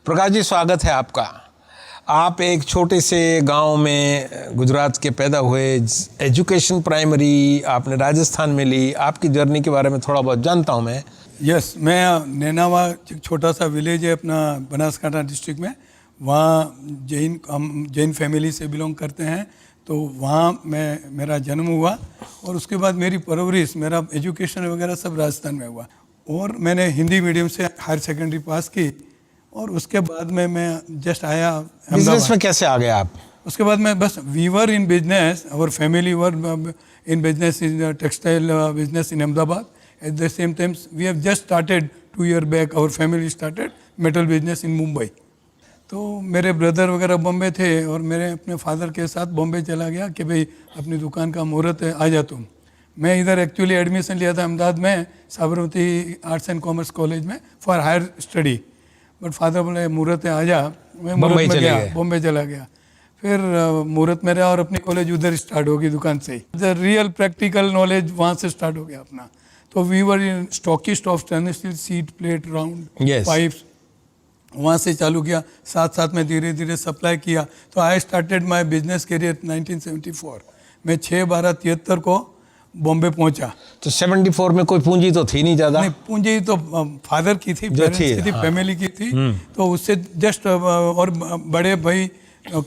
प्रकाश जी, स्वागत है आपका। आप एक छोटे से गांव में गुजरात के पैदा हुए, एजुकेशन प्राइमरी आपने राजस्थान में ली। आपकी जर्नी के बारे में थोड़ा बहुत जानता हूं मैं। यस, मैं नैनावा एक छोटा सा विलेज है अपना बनासकांठा डिस्ट्रिक्ट में। वहाँ हम जैन फैमिली से बिलोंग करते हैं, तो वहाँ मेरा जन्म हुआ और उसके बाद मेरी परवरिश, मेरा एजुकेशन वगैरह सब राजस्थान में हुआ। और मैंने हिंदी मीडियम से हायर सेकेंडरी पास की और उसके बाद में मैं जस्ट आया बिजनेस में कैसे आ गए आप? उसके बाद मैं बस we were in business, our family were in business, in textile business in Ahmedabad. At the same time, we have just started 2 years back, our family started metal business in Mumbai. तो मेरे ब्रदर वगैरह बॉम्बे थे और मेरे अपने father के साथ बॉम्बे चला गया कि भाई अपनी दुकान का मुहूर्त है, आ जा तुम। मैं इधर एक्चुअली एडमिशन लिया था अहमदाबाद में Sabarmati arts and commerce college में for higher study, but father बोले मुहूर्त है, आ जा। मैं मुहूर्त में गया, बॉम्बे चला गया। फिर मुहूर्त में रहा और अपनी कॉलेज उधर स्टार्ट होगी दुकान से ही। द रियल प्रैक्टिकल नॉलेज वहाँ से स्टार्ट हो गया अपना। तो we were in stockist of stainless steel sheet plate round pipes, वहाँ से चालू किया। साथ साथ में धीरे धीरे सप्लाई किया। तो I started my business career 1974 में 6/12/73 को बॉम्बे पहुंचा। तो 74 में कोई पूंजी तो थी नहीं ज़्यादा? नहीं, पूंजी तो फादर की थी, पेरेंट्स की थी, फैमिली की थी। तो उससे जस्ट और बड़े भाई,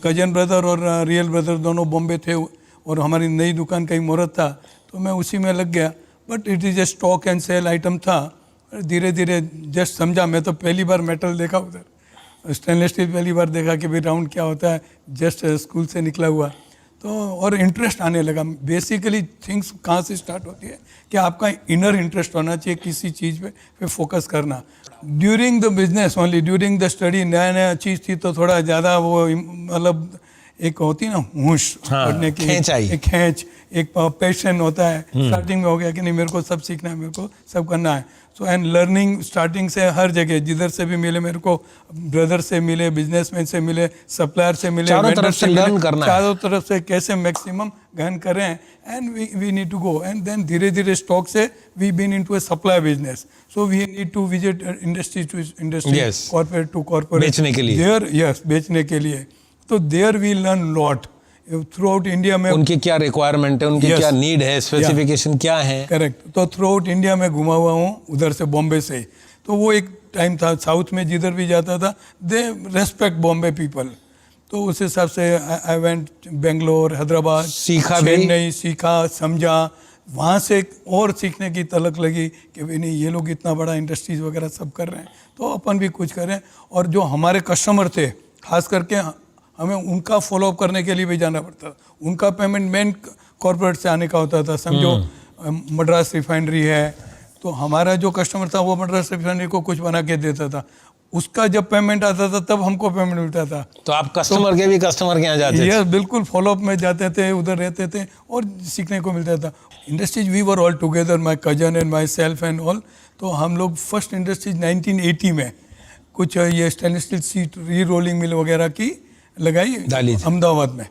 कजन ब्रदर और रियल ब्रदर दोनों बॉम्बे थे और हमारी नई दुकान का ही मुहूर्त था, तो मैं उसी में लग गया। But it is a stock and sale item था। धीरे धीरे जस्ट समझा। मैं तो पहली बार मेटल देखा उधर, स्टेनलेस स्टील पहली बार देखा कि भाई राउंड क्या होता है, जस्ट स्कूल से निकला हुआ। तो और इंटरेस्ट आने लगा। बेसिकली थिंग्स कहाँ से स्टार्ट होती है कि आपका इनर इंटरेस्ट होना चाहिए किसी चीज़ पे फोकस करना। During the business only, during the study नया नया चीज़ थी तो थोड़ा ज़्यादा वो मतलब एक होती है ना होश पढ़ने की, एक खेच, एक पैशन होता है। स्टार्टिंग में हो गया कि नहीं, मेरे को सब सीखना है, मेरे को सब करना है। सो एंड लर्निंग स्टार्टिंग से हर जगह, जिधर से भी मिले मेरे को, ब्रदर से मिले, बिजनेसमैन से मिले, सप्लायर से मिले, चारों तरफ से लर्न करना है, चारों तरफ से कैसे मैक्सिमम गहन करें। And we need to go and then धीरे धीरे स्टॉक से we been into a supply business. So we need to visit industry to industry, corporate to corporate, बेचने के लिए। देयर यस, बेचने के लिए। तो there we learn lot throughout India में। उनकी क्या रिक्वायरमेंट है, उनकी क्या नीड है, स्पेसिफिकेशन क्या है। करेक्ट। तो थ्रू आउट इंडिया में घुमा हुआ हूँ, उधर से बॉम्बे से। तो वो एक टाइम था साउथ में जिधर भी जाता था, दे रेस्पेक्ट बॉम्बे पीपल। तो उस हिसाब से आई वेंट बेंगलोर, हैदराबाद, सीखा, चेन्नई, सीखा, समझा। वहाँ से और सीखने की तलक लगी कि भाई नहीं, ये लोग इतना बड़ा इंडस्ट्रीज वगैरह सब कर रहे हैं, तो अपन भी कुछ करें। और जो हमारे कस्टमर थे, खास करके हमें उनका फॉलोअप करने के लिए भी जाना पड़ता था। उनका पेमेंट मेन कॉर्पोरेट से आने का होता था। समझो मद्रास रिफाइनरी है, तो हमारा जो कस्टमर था वो मद्रास रिफाइनरी को कुछ बना के देता था। उसका जब पेमेंट आता था तब हमको पेमेंट मिलता था। तो आप कस्टमर के भी कस्टमर के यहाँ जाते थे? यस, बिल्कुल फॉलोअप में जाते थे, उधर रहते थे और सीखने को मिलता था। Industries we were all together, my cousin and myself and all. तो हम लोग फर्स्ट इंडस्ट्रीज 1980 में कुछ ये stainless steel sheet re rolling mill वगैरह की लगाई अहमदाबाद में।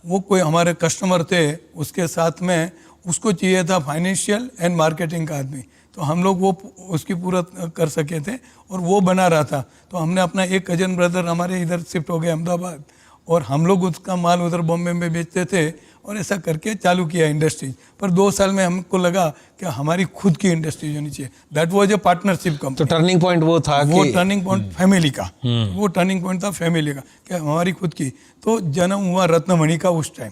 वो कोई हमारे कस्टमर थे, उसके साथ में उसको चाहिए था फाइनेंशियल एंड मार्केटिंग का आदमी। तो हम लोग वो उसकी पूरा कर सके थे और वो बना रहा था। तो हमने अपना एक कजन ब्रदर हमारे इधर शिफ्ट हो गए अहमदाबाद और हम लोग उसका माल उधर बॉम्बे में बेचते थे और ऐसा करके चालू किया इंडस्ट्री। पर 2 साल में हमको लगा कि हमारी खुद की इंडस्ट्री होनी चाहिए। That was a partnership company. तो टर्निंग पॉइंट वो था, वो टर्निंग पॉइंट फैमिली का, वो टर्निंग पॉइंट था फैमिली का कि हमारी खुद की। तो जन्म हुआ रत्नमणि का उस टाइम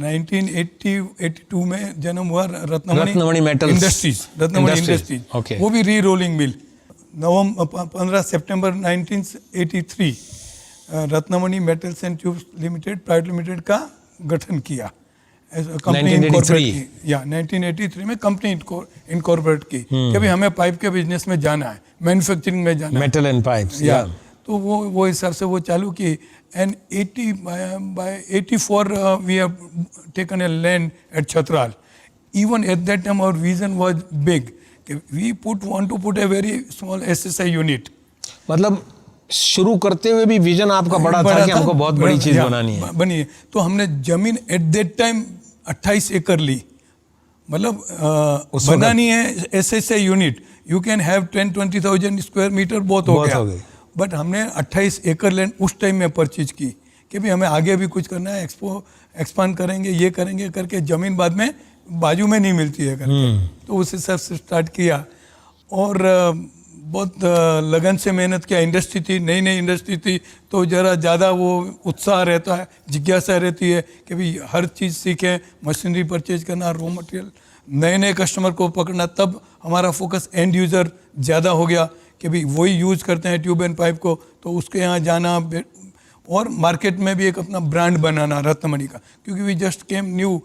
1982 में जन्म हुआ Ratnamani metal industries, Ratnamani industries. वो भी री rolling mill. 15 September 1983 Ratnamani metals and tubes limited private limited का गठन किया। कंपनी इनकॉर्पोरेट की, या 1983 में कंपनी इनकॉर्पोरेट की कि भाई हमें पाइप के बिजनेस में जाना है, मैन्युफैक्चरिंग में जाना है, मेटल एंड पाइप्स। या तो वो हिसाब से वो चालू की। And 84 we have taken a land at Chhatral. Even at that time our vision was big कि we want to put a very small SSI unit. मतलब शुरू करते हुए भी विजन आपका बड़ा था कि हमको बहुत बड़ी चीज बनानी है। बनी है। तो हमने जमीन एट दैट टाइम 28 एकड़ ली। मतलब बनानी है SSI unit, you can have 10-20,000 square metre, बहुत हो गया। बट हमने 28 एकड़ लैंड उस टाइम में परचेज की कि भी हमें आगे भी कुछ करना है, एक्सपांड करेंगे, ये करेंगे करके, ज़मीन बाद में बाजू में नहीं मिलती है करके, तो उस हिसाब से स्टार्ट किया और बहुत लगन से मेहनत किया। इंडस्ट्री थी, नई नई इंडस्ट्री थी, तो ज़रा ज़्यादा वो उत्साह रहता है, जिज्ञासा रहती है कि भाई हर चीज़ सीखें, मशीनरी परचेज करना, रॉ मटेरियल, नए नए कस्टमर को पकड़ना। तब हमारा फोकस एंड यूज़र ज़्यादा हो गया कि भाई वही यूज़ करते हैं ट्यूब एंड पाइप को, तो उसके यहाँ जाना और मार्केट में भी एक अपना ब्रांड बनाना रत्नमणि का, क्योंकि we just came new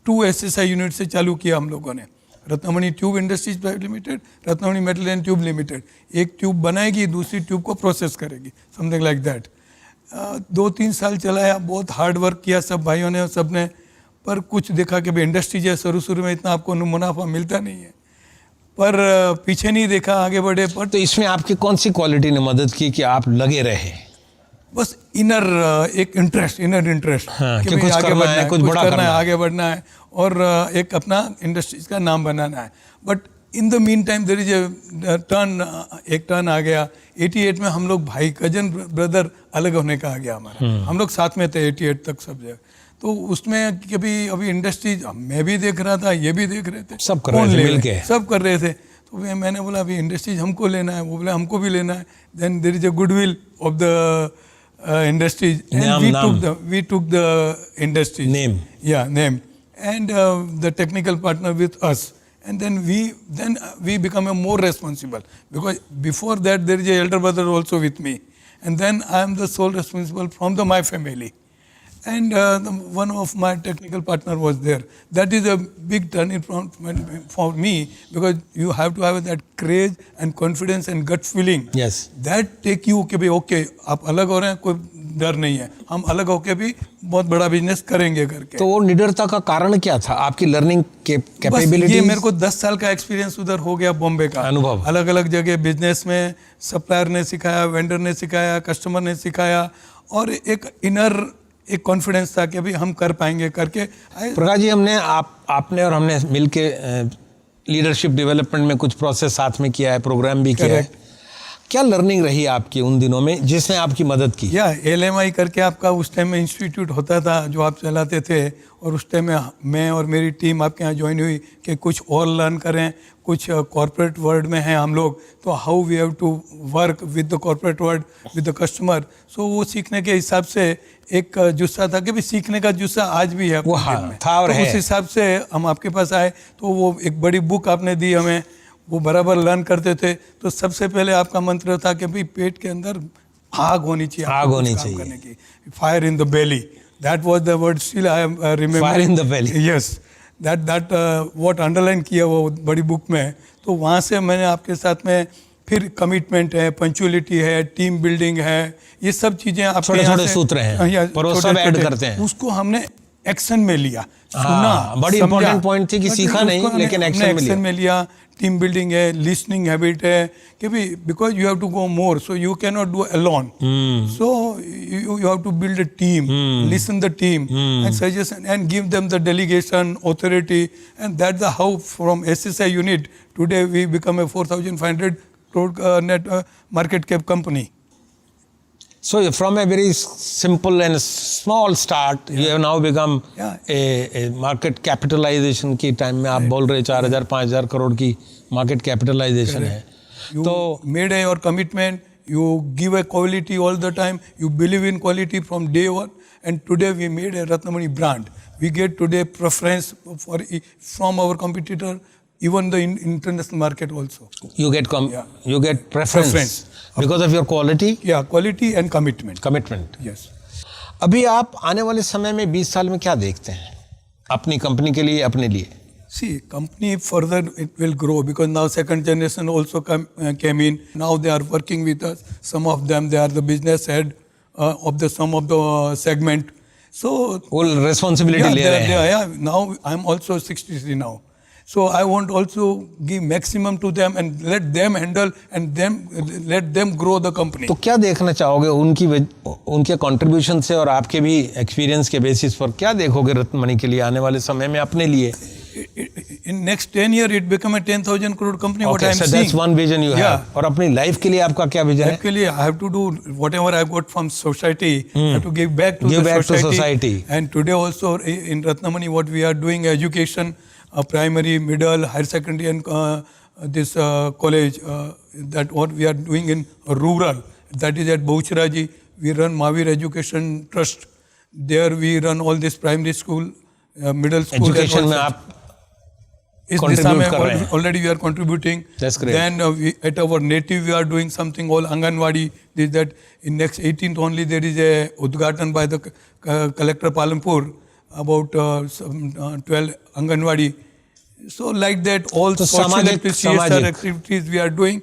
2 SSI unit से चालू किया हम लोगों ने, Ratnamani tube industries private limited, Ratnamani metal and tube limited. एक ट्यूब बनाएगी, दूसरी ट्यूब को प्रोसेस करेगी, समथिंग लाइक दैट। 2-3 साल चलाया, बहुत हार्ड वर्क किया सब भाइयों ने, सब ने, पर कुछ देखा कि भाई इंडस्ट्री जो शुरू में इतना आपको मुनाफा मिलता नहीं है, पर पीछे नहीं देखा, आगे बढ़े। पर तो इसमें आपकी कौन सी क्वालिटी ने मदद की कि आप लगे रहे? बस इनर एक इंटरेस्ट, इनर इंटरेस्ट कि कुछ करना है, कुछ बड़ा करना है, आगे बढ़ना है और एक अपना इंडस्ट्रीज का नाम बनाना है। But in the meantime there is a turn, एक टर्न आ गया 88 में। हम लोग भाई कजन ब्रदर अलग होने का आ गया हमारा, हम लोग साथ में थे 88 तक सब जगह। तो उसमें कभी अभी इंडस्ट्रीज मैं भी देख रहा था, ये भी देख रहे थे, सब कर रहे थे मिलके, सब कर रहे थे। तो मैंने बोला अभी इंडस्ट्रीज हमको लेना है, वो बोला हमको भी लेना है। Then there is a goodwill of the industries, and we took the industry name, and the technical partner with us, and then we become a more responsible, because before that there is a elder brother also with me, and then I am the sole responsible from my family, and one of my technical partner was there. That is a big turning point for me, because you have to have that courage and confidence and gut feeling. Yes, that take you कि भाई okay आप अलग हो रहे हैं, कोई डर नहीं है, हम अलग होके भी बहुत बड़ा बिजनेस करेंगे करके। तो वो निडरता का कारण क्या था? आपकी लर्निंग कैपेबिलिटी? ये मेरे को 10 साल का एक्सपीरियंस उधर हो गया, बॉम्बे का अनुभव, अलग अलग जगह बिजनेस में, सप्लायर ने सिखाया, वेंडर ने सिखाया, कस्टमर ने सिखाया, और एक इनर एक कॉन्फिडेंस था कि अभी हम कर पाएंगे करके। प्रकाश जी, हमने आपने और हमने मिलके लीडरशिप डेवलपमेंट में कुछ प्रोसेस साथ में किया है, प्रोग्राम भी किया है। क्या लर्निंग रही आपकी उन दिनों में जिसने आपकी मदद की? या LMI करके आपका उस टाइम में इंस्टीट्यूट होता था जो आप चलाते थे, और उस टाइम में मैं और मेरी टीम आपके यहाँ ज्वाइन हुई कि कुछ और लर्न करें। कुछ कॉर्पोरेट वर्ल्ड में हैं हम लोग, तो how we have to work with the corporate world, with the customer. So वो सीखने के हिसाब से एक जुस्सा था कि भी सीखने का जुस्सा आज भी है वो था और तो है। उस हिसाब से हम आपके पास आए, तो वो एक बड़ी बुक आपने दी हमें, वो बराबर लर्न करते थे। तो सबसे पहले आपका मंत्र था कि भाई पेट के अंदर आग होनी चाहिए, आग होनी चाहिए करने की, fire in the belly, that was the word, still I am remember, fire in the belly, yes, that what underline किया वो बड़ी बुक में। तो वहाँ से मैंने आपके साथ में फिर कमिटमेंट है, पंचुअलिटी है, टीम बिल्डिंग है, ये सब चीजें आपके छोटे-छोटे सूत्र हैं, पर वो सब ऐड करते हैं। उसको हमने एक्शन में लिया, सुना, बड़ी इंपॉर्टेंट पॉइंट थी कि सीखा नहीं लेकिन एक्शन में लिया। टीम बिल्डिंग है, लिसनिंग हैबिट है कि भी because you have to go more, so you can not do alone, so you have to build a team, listen the team and suggestion and give them the delegation authority, and that the how from SSI unit today we become a 4,500 crore net market cap company. So from a very simple and small start, you have now become a market capitalization की time में आप बोल रहे 4,000-5,000 करोड़ की market capitalisation है। तो made your commitment, you give a quality all the time, you believe in quality from day one, and today we made a Ratnamani brand. We get today preference from our competitor, even the international market also. You get preference because of your quality. Yeah, quality and commitment. Yes. अभी आप आने वाले समय में 20 साल में क्या देखते हैं अपनी कंपनी के लिए, अपने लिए? See, company further it will grow because now second generation also came in. Now they are working with us. Some of them, they are the business head of some of the segment. So full responsibility ले रहे हैं. Yeah, now I'm also 63 now. So I want also give maximum to them and let them handle and let them grow the company. तो क्या देखना चाहोगे उनके contribution से और आपके भी एक्सपीरियंस के बेसिस पर क्या देखोगे रत्नमणि के लिए आने वाले समय में अपने लिए? in next 10 years it become a 10,000 crore company. What I am so seeing. that's one vision you have. और अपनी लाइफ के लिए आपका क्या विजन है? Actually, I have to do whatever I got from society. I have to give back to Give the back to society. society. And today also in Ratnamani, what we are doing education, primary, middle, higher secondary, and this college. That what we are doing in rural. That is at Boucharaji. We run Mahavir Education Trust. There we run all this primary school, middle school. Education में आप इस दिशा में already we are contributing. That's great. Then at our native we are doing something all Anganwadi. This that in next 18th only there is a Udghatan by the collector Palampur about 12 Anganwadi. So like that all social CSR activities we are doing.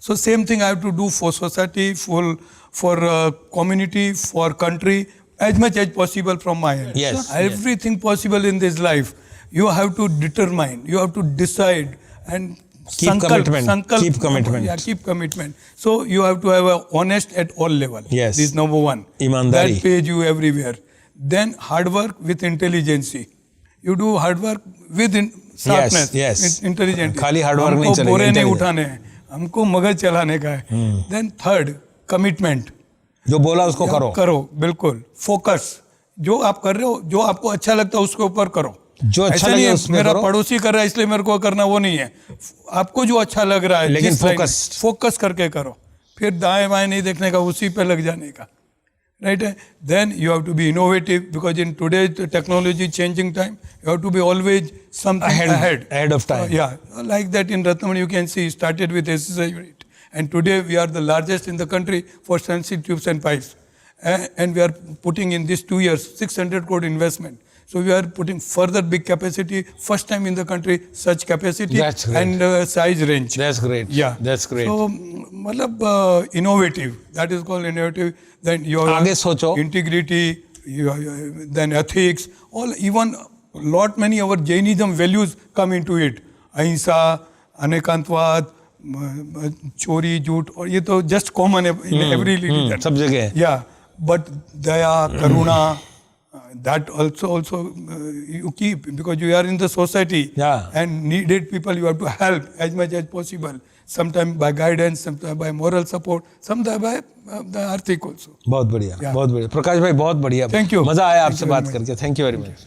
So same thing I have to do for society, for community, for country, as much as possible from my end. Yes. Everything possible in this life. You have to determine, you have to decide and keep commitment. Keep commitment. Yeah, keep commitment. So you have to have a honest at all level. Yes. This is number one. Imandari. That pays you everywhere. Then hard work with intelligence. You do hard work with sharpness. Yes. Intelligent. खाली hard work नहीं हमको चलेगा. बोरे नहीं उठाने हैं. हमको मगज चलाने का है. Then third, commitment. जो बोला उसको करो. करो, बिल्कुल. Focus. जो आप कर रहे हो, जो आपको अच्छा लगता है उसके ऊपर करो. जो अच्छा लगे उसमें मेरा करो. पड़ोसी कर रहा है इसलिए मेरे को करना, वो नहीं है. आपको जो अच्छा लग रहा है लेकिन फोकस करके करो. फिर दाएं बाएं नहीं देखने का, उसी पे लग जाने का. Right? Then you have to be innovative because in today's technology changing time, you have to be always something ahead of time. Yeah, like that in Ratnamani you can see started with SSI unit, and today we are the largest in the country for sensitive tubes and pipes, and we are putting in these 2 years 600 crore investment. So we are putting further big capacity, first time in the country such capacity and size range. That's great. Yeah, that's great. So मतलब innovative, that is called innovative. Then you आगे सोचो. Integrity, then ethics, all even lot many our Jainism values come into it. Ahimsa, अनेकांतवाद, चोरी, झूठ, और ये तो just common in every religion. सब जगह. Yeah, but daya, karuna. That also you keep because you are in the society. Yeah. And needed people you have to help as much as possible. Sometimes by guidance, sometimes by moral support, sometimes by the आर्थिक also. बहुत बढ़िया. बहुत बढ़िया. प्रकाश भाई बहुत बढ़िया. Thank you. मजा आया आपसे बात करके. Thank you very much.